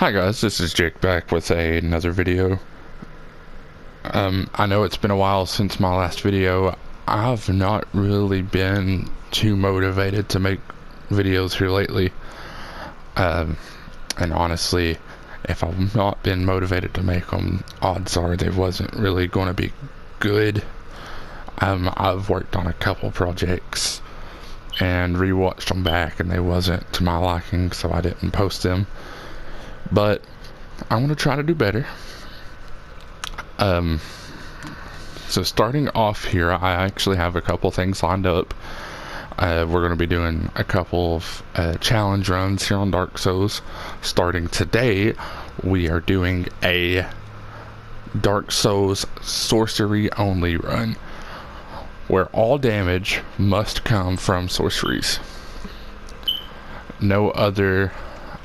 Hi guys, this is Jake back with another video. I know it's been a while since my last video. I've not really been too motivated to make videos here lately. And honestly, if I've not been motivated to make them, odds are they wasn't really going to be good. I've worked on a couple projects and rewatched them back and they wasn't to my liking, so I didn't post them. But I'm going to try to do better. So starting off here, I actually have a couple things lined up. We're going to be doing a couple of challenge runs here on Dark Souls. Starting today, we are doing a Dark Souls sorcery only run, where all damage must come from sorceries. No other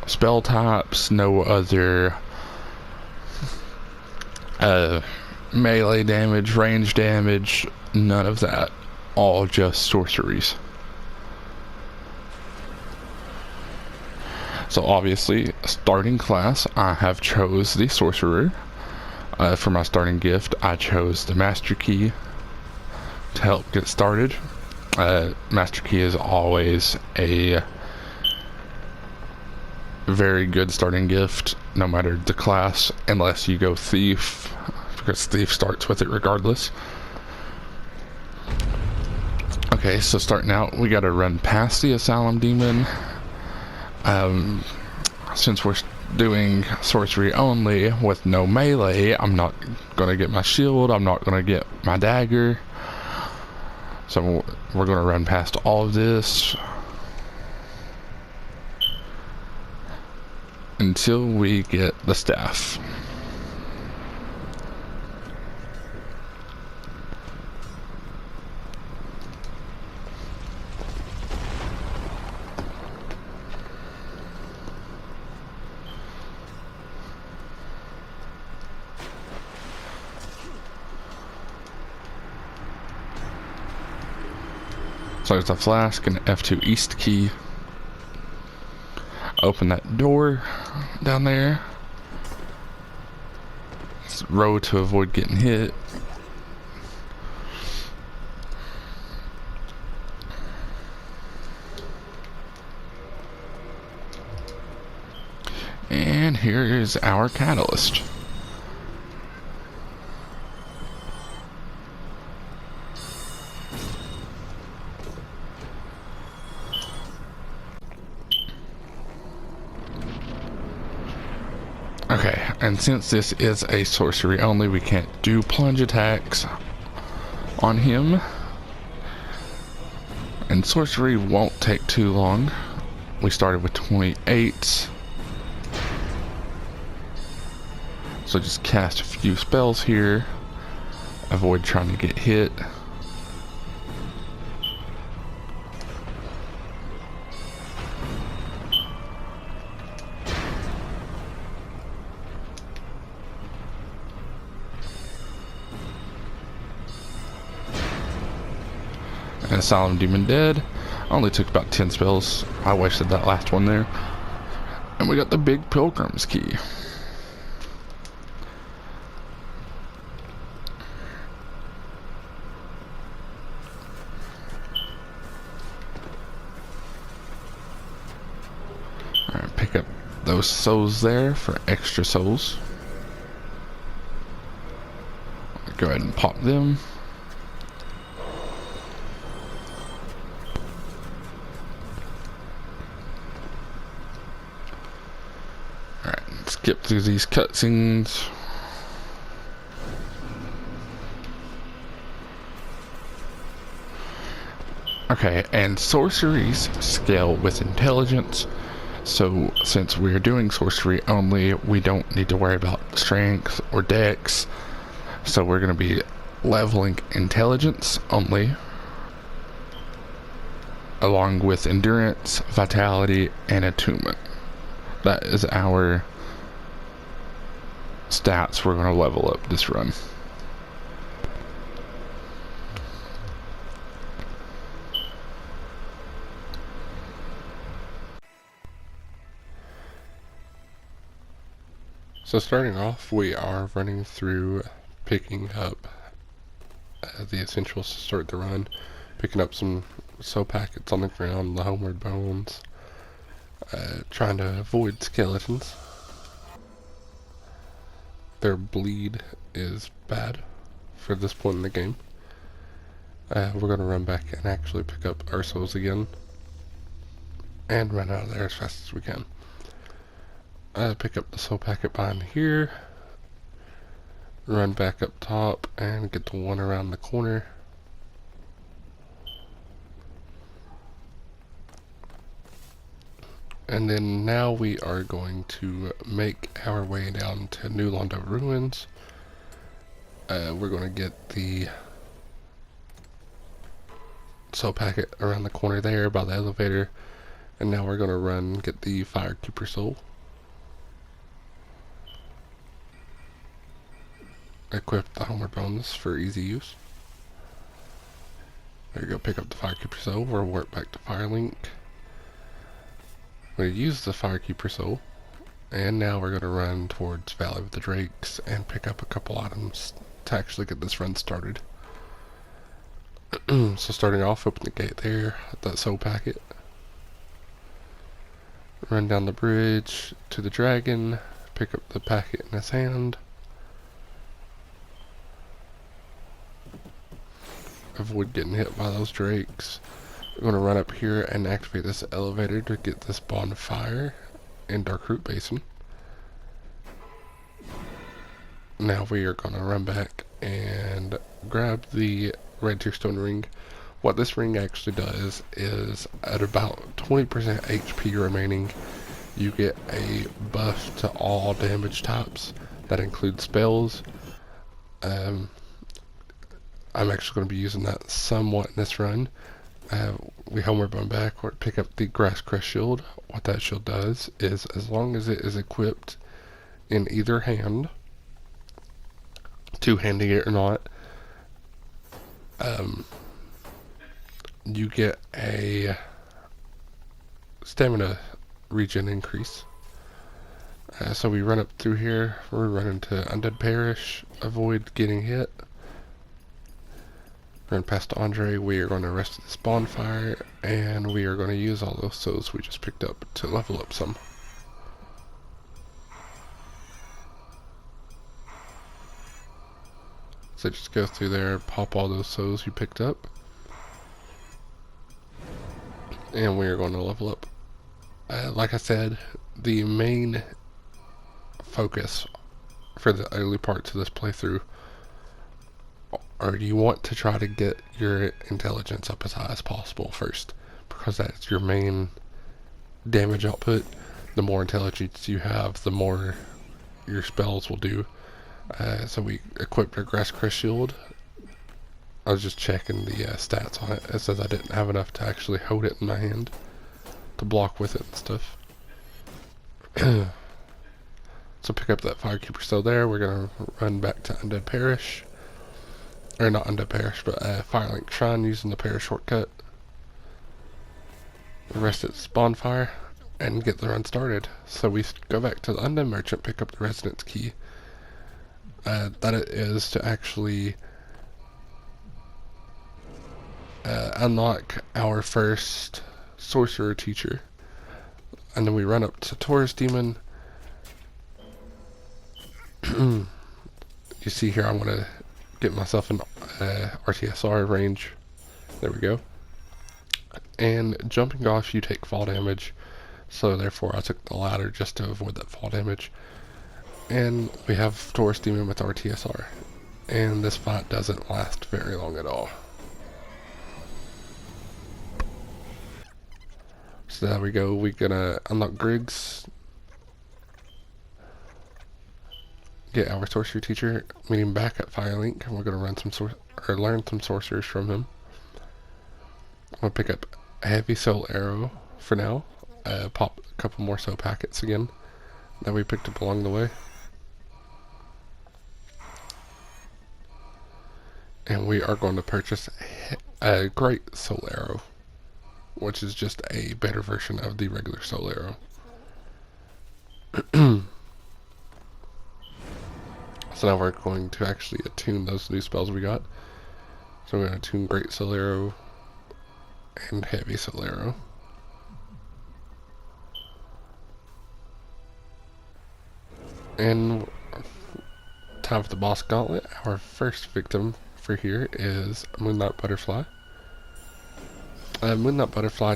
spell types, no other melee damage, range damage, none of that. All just sorceries. So obviously, starting class, I have chose the sorcerer. For my starting gift, I chose the master key to help get started. Master key is always a very good starting gift, no matter the class, unless you go thief, because thief starts with it regardless. Okay, so starting out, we gotta run past the asylum demon. Since we're doing sorcery only with no melee, I'm not gonna get my shield, I'm not gonna get my dagger, so we're gonna run past all of this until we get the staff. So there's a flask and F2 east key. Open that door down there. It's row to avoid getting hit. And here is our catalyst. Okay, and since this is a sorcery only, we can't do plunge attacks on him. And sorcery won't take too long. We started with 28. So just cast a few spells here. Avoid trying to get hit. And Asylum Demon dead. Only took about 10 spells. I wasted that last one there. And we got the big Pilgrim's key. Alright, pick up those souls there for extra souls. Go ahead and pop them. Skip through these cutscenes. Okay, and sorceries scale with intelligence. So since we're doing sorcery only, we don't need to worry about strength or dex. So we're going to be leveling intelligence only, along with endurance, vitality, and attunement. That is our stats we're going to level up this run. So starting off, we are running through picking up the essentials to start the run, picking up some soul packets on the ground, the homeward bones, trying to avoid skeletons. Their bleed is bad for this point in the game. We're going to run back and actually pick up our souls again and run out of there as fast as we can. Pick up the soul packet behind here, run back up top and get the one around the corner. And then now we are going to make our way down to New Londo Ruins. We're going to get the soul packet around the corner there by the elevator. And now we're going to run and get the Firekeeper soul. Equip the homeward bones for easy use. There you go, pick up the Firekeeper soul. We'll work back to Firelink. We're going to use the Firekeeper soul. And now we're going to run towards Valley of the Drakes and pick up a couple items to actually get this run started. So starting off, open the gate there, that soul packet. Run down the bridge to the dragon, pick up the packet in his hand. Avoid getting hit by those drakes. We're going to run up here and activate this elevator to get this bonfire in Darkroot Basin. Now we are going to run back and grab the red tearstone ring. What this ring actually does is at about 20% HP remaining, you get a buff to all damage types. That includes spells. I'm actually going to be using that somewhat in this run. We homeward bone back or pick up the Grass Crest shield. What that shield does is, as long as it is equipped in either hand, two-handing it or not, you get a stamina regen increase. So we run up through here, we're running to Undead Parish, avoid getting hit. Run past Andre, we are going to rest at this bonfire, and we are going to use all those souls we just picked up to level up some. So just go through there, pop all those souls you picked up, and we are going to level up. Like I said, the main focus for the early parts of this playthrough, or you want to try to get your intelligence up as high as possible first, because that's your main damage output. The more intelligence you have, the more your spells will do. So we equipped our Grass Crest shield. I was just checking the stats on it. It says I didn't have enough to actually hold it in my hand to block with it and stuff. So pick up that Firekeeper still there. We're going to run back to Undead Parish. Or not Undead Parish, but Firelink Shrine using the Parish shortcut. Rest at this bonfire and get the run started. So we go back to the Undead Merchant, pick up the Resonance Key. That it is to actually unlock our first Sorcerer teacher. And then we run up to Taurus Demon. You see here I want to get myself an RTSR range. There we go. And jumping off you take fall damage, so therefore I took the ladder just to avoid that fall damage. And we have Taurus Demon with RTSR, and this fight doesn't last very long at all. So there we go, we're gonna unlock Griggs, get our sorcery teacher, meet him back at Firelink, and we're gonna run some learn some sorcerers from him. I'm gonna pick up a heavy soul arrow for now, pop a couple more soul packets again that we picked up along the way. And we are going to purchase a great soul arrow, which is just a better version of the regular soul arrow. So now we're going to actually attune those new spells we got. So we're going to attune Great Soul Arrow and Heavy Soul Arrow. And time for the boss gauntlet. Our first victim for here is Moonlight Butterfly. Moonlight Butterfly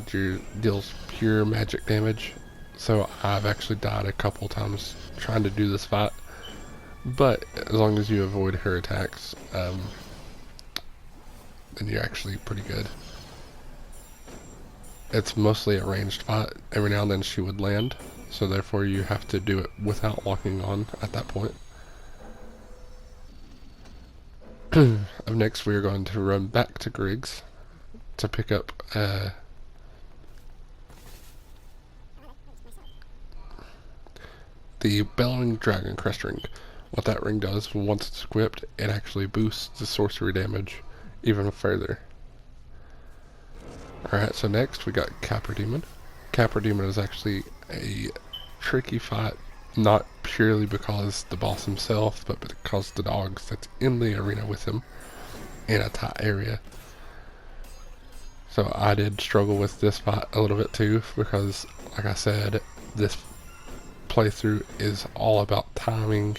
deals pure magic damage, so I've actually died a couple times trying to do this fight. But as long as you avoid her attacks, then you're actually pretty good. It's mostly a ranged fight. Every now and then she would land, so therefore you have to do it without locking on at that point. Up next we are going to run back to Griggs to pick up the Bellowing Dragon Crest Ring. What that ring does, once it's equipped, it actually boosts the sorcery damage even further. Alright, so next we got Capra Demon. Capra Demon is actually a tricky fight, not purely because the boss himself, but because the dogs that's in the arena with him in a tight area. So I did struggle with this fight a little bit too, because like I said, this playthrough is all about timing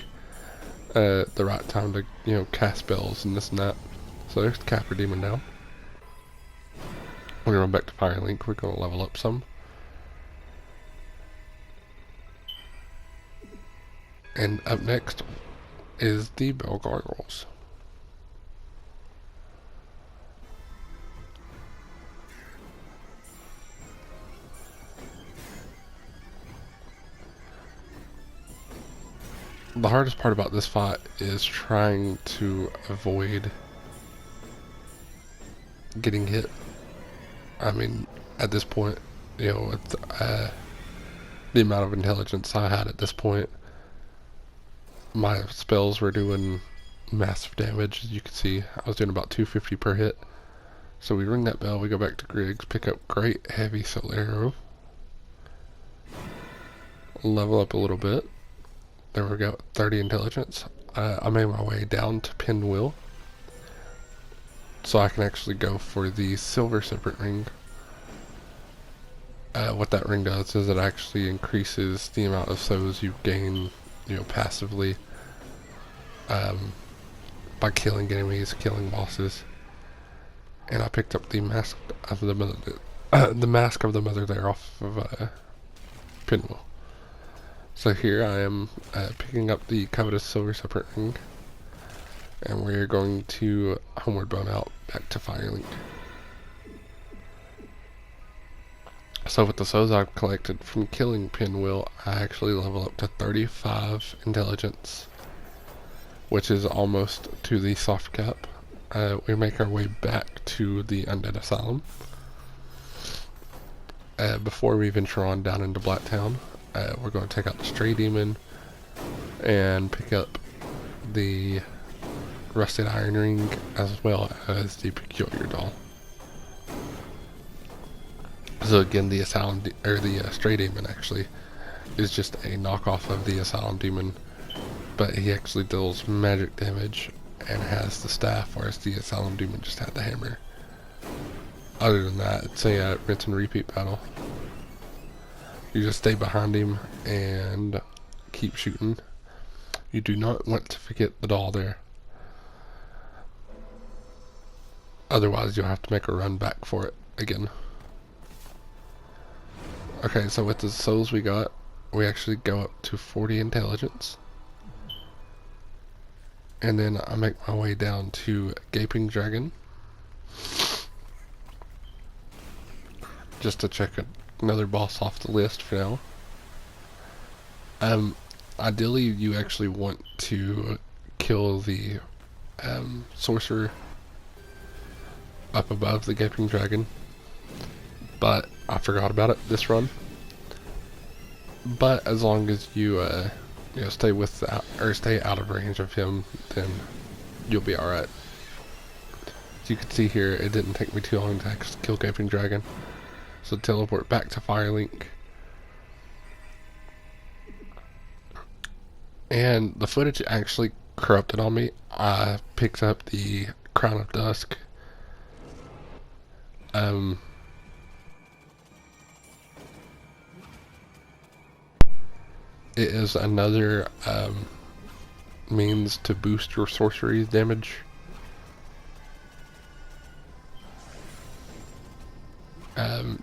the right time to, you know, cast spells and this and that. So there's the Capra Demon now. We're going back to Firelink. We're going to level up some. And up next is the Bell Gargoyles. The hardest part about this fight is trying to avoid getting hit. I mean, at this point, you know, with the amount of intelligence I had at this point, my spells were doing massive damage. As you can see, I was doing about 250 per hit. So we ring that bell, we go back to Griggs, pick up Great Heavy Soul Arrow, level up a little bit. There we go, 30 intelligence. I made my way down to Pinwheel, so I can actually go for the Silver Serpent Ring. What that ring does is it actually increases the amount of souls you gain, you know, passively, by killing enemies, killing bosses. And I picked up the Mask of the Mother, the Mask of the Mother there off of Pinwheel. So here I am picking up the covetous Silver Serpent Ring, and we're going to homeward bound out back to Firelink. So with the souls I've collected from killing Pinwheel, I actually level up to 35 intelligence, which is almost to the soft cap. We make our way back to the Undead Asylum. Before we venture on down into Blacktown, we're going to take out the Stray Demon and pick up the Rusted Iron Ring as well as the Peculiar Doll. So again, the Asylum, the Stray Demon actually is just a knockoff of the Asylum Demon, but he actually deals magic damage and has the staff, whereas the Asylum Demon just had the hammer. Other than that, it's a rinse and repeat battle. You just stay behind him and keep shooting. You do not want to forget the doll there. Otherwise, you'll have to make a run back for it again. Okay, so with the souls we got, we actually go up to 40 intelligence. And then I make my way down to Gaping Dragon, just to check another boss off the list for now. Ideally you actually want to kill the sorcerer up above the Gaping Dragon, but I forgot about it this run. But as long as you you know, stay out of range of him, then you'll be alright. As you can see here, it didn't take me too long to actually kill Gaping Dragon. So teleport back to Firelink. And the footage actually corrupted on me, I picked up the Crown of Dusk. It is another means to boost your sorcery damage.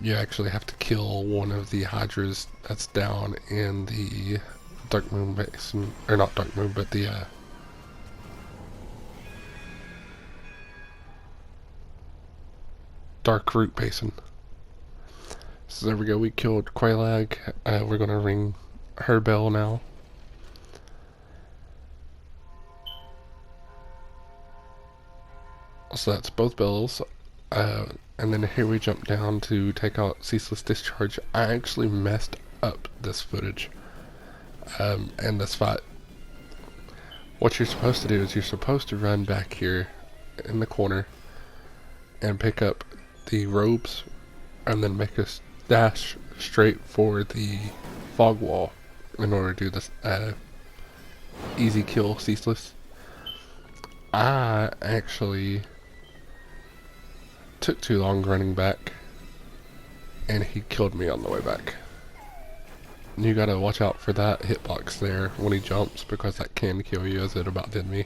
You actually have to kill one of the hydras that's down in the Dark Moon Basin, or not Dark Moon, but the Dark Root Basin. So there we go, we killed Qualag. We're gonna ring her bell now. So that's both bells. And then here we jump down to take out Ceaseless Discharge. I actually messed up this footage and this fight. What you're supposed to do is you're supposed to run back here in the corner and pick up the robes and then make a dash straight for the fog wall in order to do this easy kill Ceaseless. I actually took too long running back and he killed me on the way back. You gotta watch out for that hitbox there when he jumps, because that can kill you, as it about did me.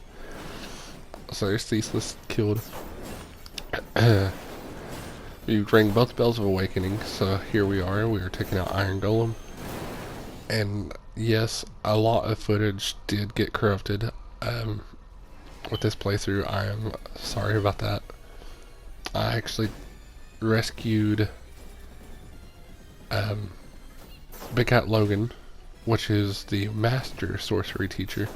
So there's Ceaseless killed. You ring both bells of awakening, so here we are taking out Iron Golem. And yes, a lot of footage did get corrupted with this playthrough. I am sorry about that. I actually rescued Big Cat Logan, which is the master sorcery teacher,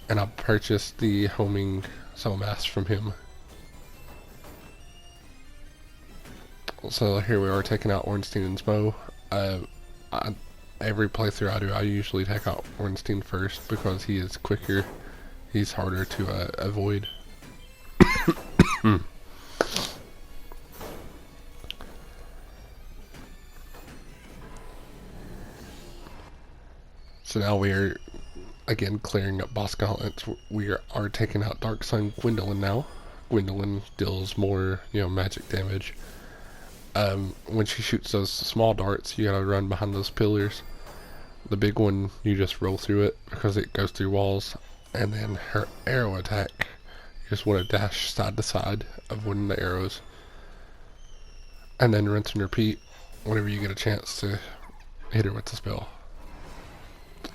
and I purchased the homing soul mask from him. So here we are taking out Ornstein and Smo. Every playthrough I do, I usually take out Ornstein first because he is quicker. He's harder to avoid. So now we are again clearing up boss gauntlets. We are taking out Dark Sun Gwendolyn now. Gwendolyn deals more, magic damage. When she shoots those small darts, you gotta run behind those pillars. The big one, you just roll through it because it goes through walls. And then her arrow attack, you just want to dash side to side, avoiding the arrows. And then rinse and repeat whenever you get a chance to hit her with the spell.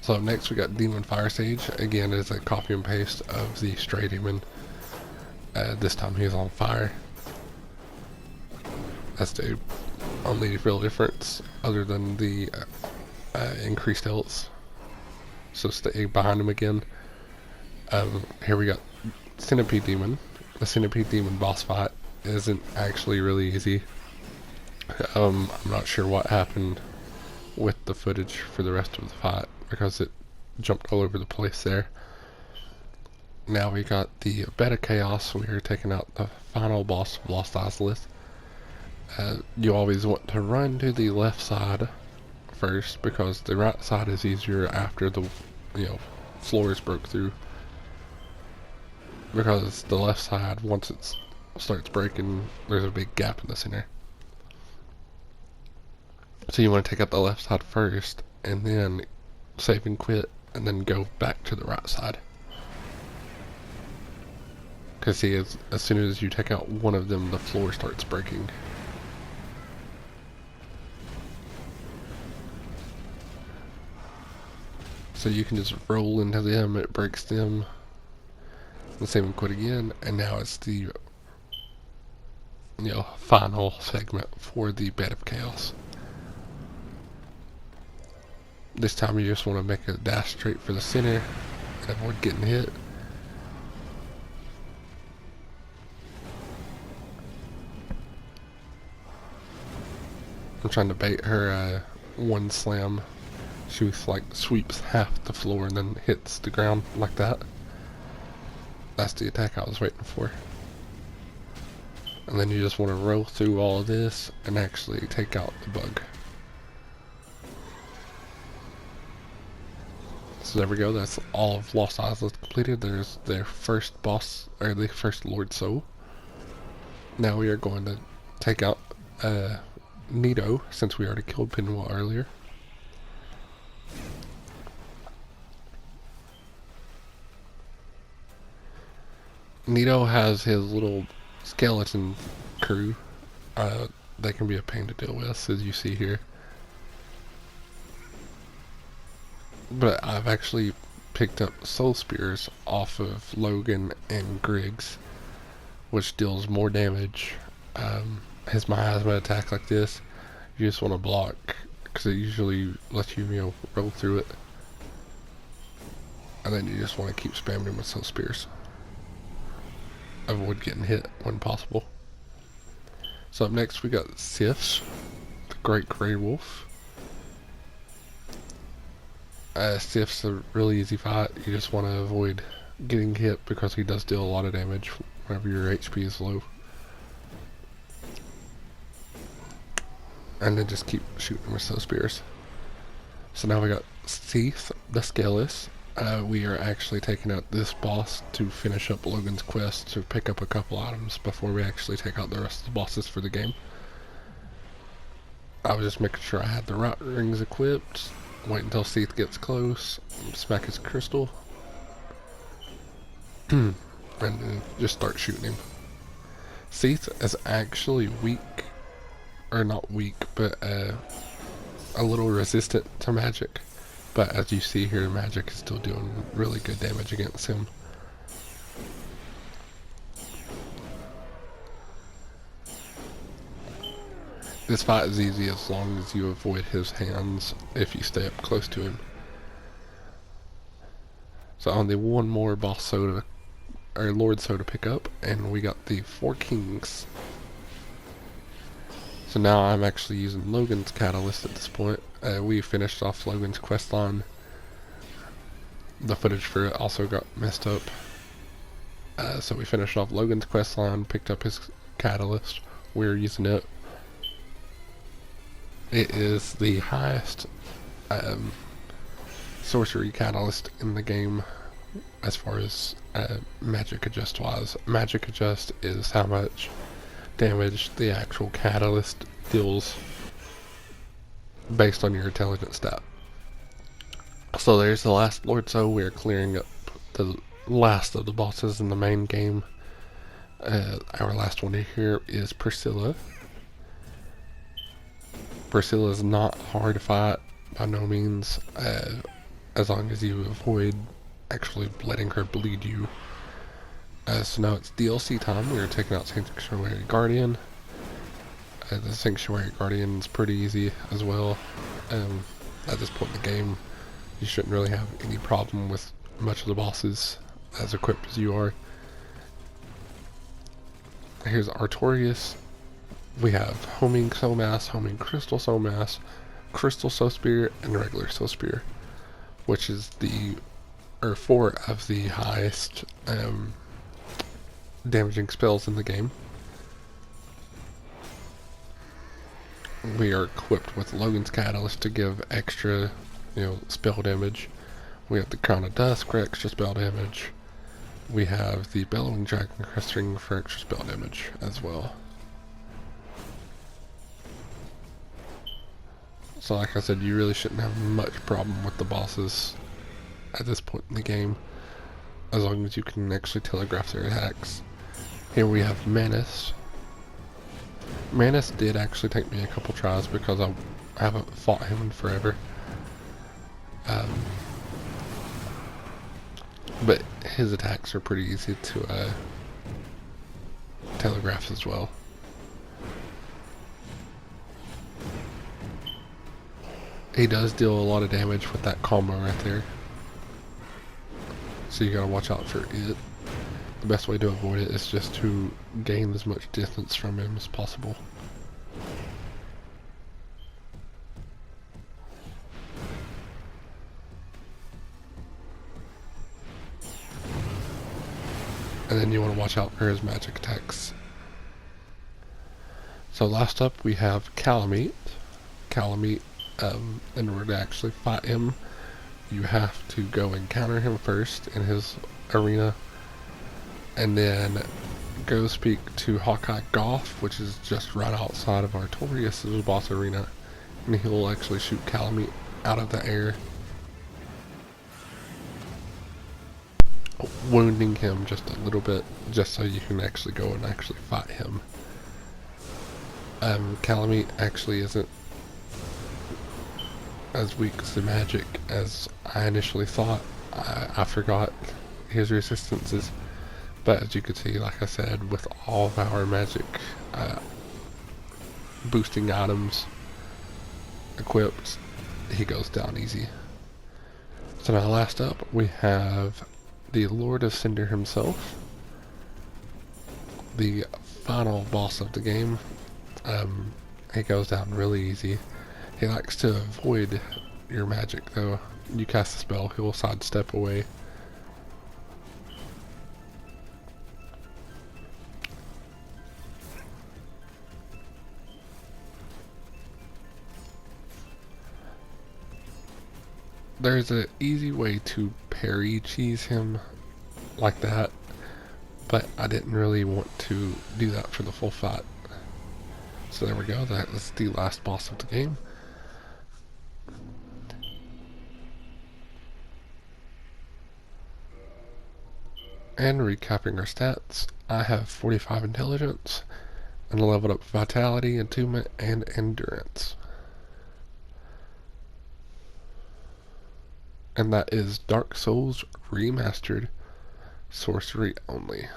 So up next we got Demon Fire Sage. Again, it's a copy and paste of the Stray Demon. This time he's on fire. That's the only real difference, other than the increased health. So stay behind him again. Here we got Centipede Demon. The Centipede Demon boss fight isn't actually really easy. I'm not sure what happened with the footage for the rest of the fight, because it jumped all over the place there. Now we got the Beta Chaos. We are taking out the final boss of Lost Isolith. You always want to run to the left side first, because the right side is easier after the floors broke through. Because the left side, once it starts breaking, there's a big gap in the center. So you want to take out the left side first, and then save and quit, and then go back to the right side. Because see, as soon as you take out one of them, the floor starts breaking. So you can just roll into them, it breaks them. The same and quit again, and now it's the final segment for the Bed of Chaos. This time you just want to make a dash straight for the center and avoid getting hit. I'm trying to bait her one slam. She sweeps half the floor and then hits the ground like that. That's the attack I was waiting for. And then you just want to roll through all of this and actually take out the bug. So there we go, that's all of Lost Isles completed. There's their first boss, or the first Lord Soul. Now we are going to take out Nito, since we already killed Pinwheel earlier. Nito has his little skeleton crew. They can be a pain to deal with, as you see here. But I've actually picked up Soul Spears off of Logan and Griggs, which deals more damage. His miasma attack like this, you just want to block, because it usually lets you, roll through it. And then you just want to keep spamming him with Soul Spears. Avoid getting hit when possible. So up next we got Sif, the Great Grey Wolf. Sif's a really easy fight. You just want to avoid getting hit because he does deal a lot of damage whenever your HP is low. And then just keep shooting with those spears. So now we got Seath, the Scaleless. We are actually taking out this boss to finish up Logan's quest to pick up a couple items before we actually take out the rest of the bosses for the game. I was just making sure I had the right rings equipped. Wait until Seath gets close, smack his crystal, and then just start shooting him. Seath is actually weak, or not weak, but a little resistant to magic. But as you see here, magic is still doing really good damage against him. This fight is easy as long as you avoid his hands if you stay up close to him. So only one more boss soda, or Lord Soda to pick up, and we got the 4 Kings. So now I'm actually using Logan's Catalyst at this point. We finished off Logan's quest line. The footage for it also got messed up. So we finished off Logan's quest line, picked up his Catalyst. We're using it. It is the highest sorcery catalyst in the game as far as magic adjust wise. Magic adjust is how much damage the actual catalyst deals based on your intelligence stat. So there's the last Lord Soul. We're clearing up the last of the bosses in the main game. Our last one here is Priscilla. Priscilla is not hard to fight by no means, as long as you avoid actually letting her bleed you. So now it's DLC time. We're taking out Sanctuary Guardian. The Sanctuary Guardian is pretty easy as well. At this point in the game, you shouldn't really have any problem with much of the bosses as equipped as you are. Here's Artorias. We have Homing Soul Mass, Homing Crystal Soul Mass, Crystal Soul Spear, and Regular Soul Spear, which is 4 of the highest damaging spells in the game. We are equipped with Logan's Catalyst to give extra, spell damage. We have the Crown of Dusk for extra spell damage. We have the Bellowing Dragon Crest Ring for extra spell damage as well. So like I said, you really shouldn't have much problem with the bosses at this point in the game, as long as you can actually telegraph their attacks. Here we have Manus. Manus did actually take me a couple tries because I haven't fought him in forever. But his attacks are pretty easy to telegraph as well. He does deal a lot of damage with that combo right there, so you gotta watch out for it. The best way to avoid it is just to gain as much distance from him as possible. And then you want to watch out for his magic attacks. So last up we have Calamite. In order to actually fight him, you have to go encounter him first in his arena, and then go speak to Hawkeye Goff, which is just right outside of Artorias' boss arena, and he'll actually shoot Calamite out of the air, wounding him just a little bit, just so you can actually go and actually fight him. Calamite actually isn't as weak to magic as I initially thought. I forgot his resistances, but as you can see, like I said, with all of our magic boosting items equipped, he goes down easy. So now last up we have the Lord of Cinder himself, the final boss of the game. He goes down really easy. He likes to avoid your magic though. You cast a spell, he will sidestep away. There's an easy way to parry cheese him like that, but I didn't really want to do that for the full fight. So there we go, that is the last boss of the game. And recapping our stats, I have 45 intelligence, and I leveled up vitality, attunement, and endurance. And that is Dark Souls Remastered, Sorcery only.